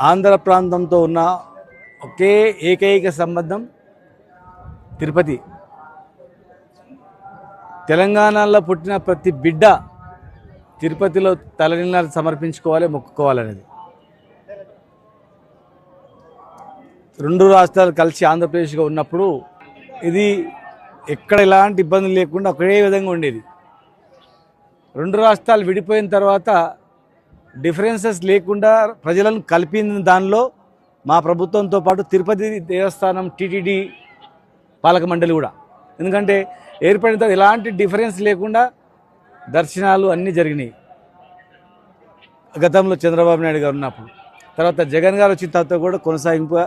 ఆంధ్ర ప్రాంతంతో ఉన్న ఒకే ఏకైక సంబంధం తిరుపతి. తెలంగాణలో పుట్టిన ప్రతి బిడ్డ తిరుపతిలో తలనీలాలు సమర్పించుకోవాలి, మొక్కుకోవాలనేది. రెండు రాష్ట్రాలు కలిసి ఆంధ్రప్రదేశ్గా ఉన్నప్పుడు ఇది ఎక్కడ ఎలాంటి ఇబ్బందులు లేకుండా ఒకే విధంగా ఉండేది. రెండు రాష్ట్రాలు విడిపోయిన తర్వాత డిఫరెన్సెస్ లేకుండా ప్రజలను కలిపిన దానిలో మా ప్రభుత్వంతో పాటు తిరుపతి దేవస్థానం, టీటీడీ పాలక మండలి కూడా. ఎందుకంటే ఏర్పడిన తర్వాత ఎలాంటి డిఫరెన్స్ లేకుండా దర్శనాలు అన్నీ జరిగినాయి గతంలో చంద్రబాబు నాయుడు గారు ఉన్నప్పుడు. తర్వాత జగన్ గారు వచ్చిన తర్వాత కూడా కొనసాగింపు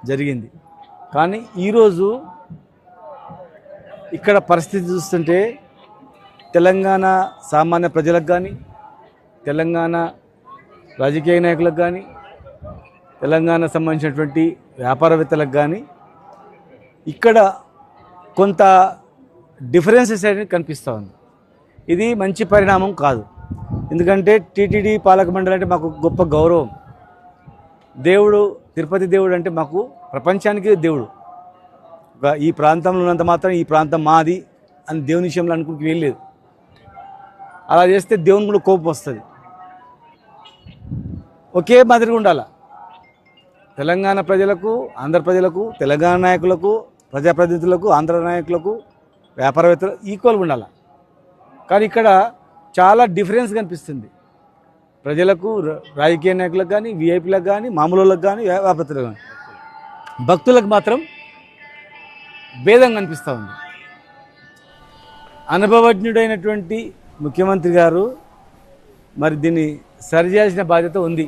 జరిగింది. కానీ ఈరోజు ఇక్కడ పరిస్థితి చూస్తుంటే తెలంగాణ సామాన్య ప్రజలకు కానీ, తెలంగాణ రాజకీయ నాయకులకు కానీ, తెలంగాణ సంబంధించినటువంటి వ్యాపారవేత్తలకు కానీ ఇక్కడ కొంత డిఫరెన్సెస్ అనేది కనిపిస్తూ ఉంది. ఇది మంచి పరిణామం కాదు. ఎందుకంటే టీటీడీ పాలక మండలి అంటే మాకు గొప్ప గౌరవం. దేవుడు, తిరుపతి దేవుడు అంటే మాకు ప్రపంచానికి దేవుడు. ఈ ప్రాంతంలో ఉన్నంత మాత్రం ఈ ప్రాంతం మాది అని దేవుని విషయంలో అనుకుని వెళ్ళలేదు. అలా చేస్తే దేవుని కూడా కోపం వస్తుంది. ఒకే మాదిరిగా ఉండాలి. తెలంగాణ ప్రజలకు, ఆంధ్ర ప్రజలకు, తెలంగాణ నాయకులకు, ప్రజాప్రతినిధులకు, ఆంధ్ర నాయకులకు, వ్యాపారవేత్తలు ఈక్వల్గా ఉండాలి. కానీ ఇక్కడ చాలా డిఫరెన్స్ కనిపిస్తుంది. ప్రజలకు, రాజకీయ నాయకులకు కానీ, విఐపీలకు కానీ, మామూలులకు కానీ, వ్యాపారవేత్తలకు కానీ, భక్తులకు మాత్రం భేదం కనిపిస్తూ ఉంది. అనుభవజ్ఞుడైనటువంటి ముఖ్యమంత్రి గారు మరి దీన్ని సరిచేయాల్సిన బాధ్యత ఉంది.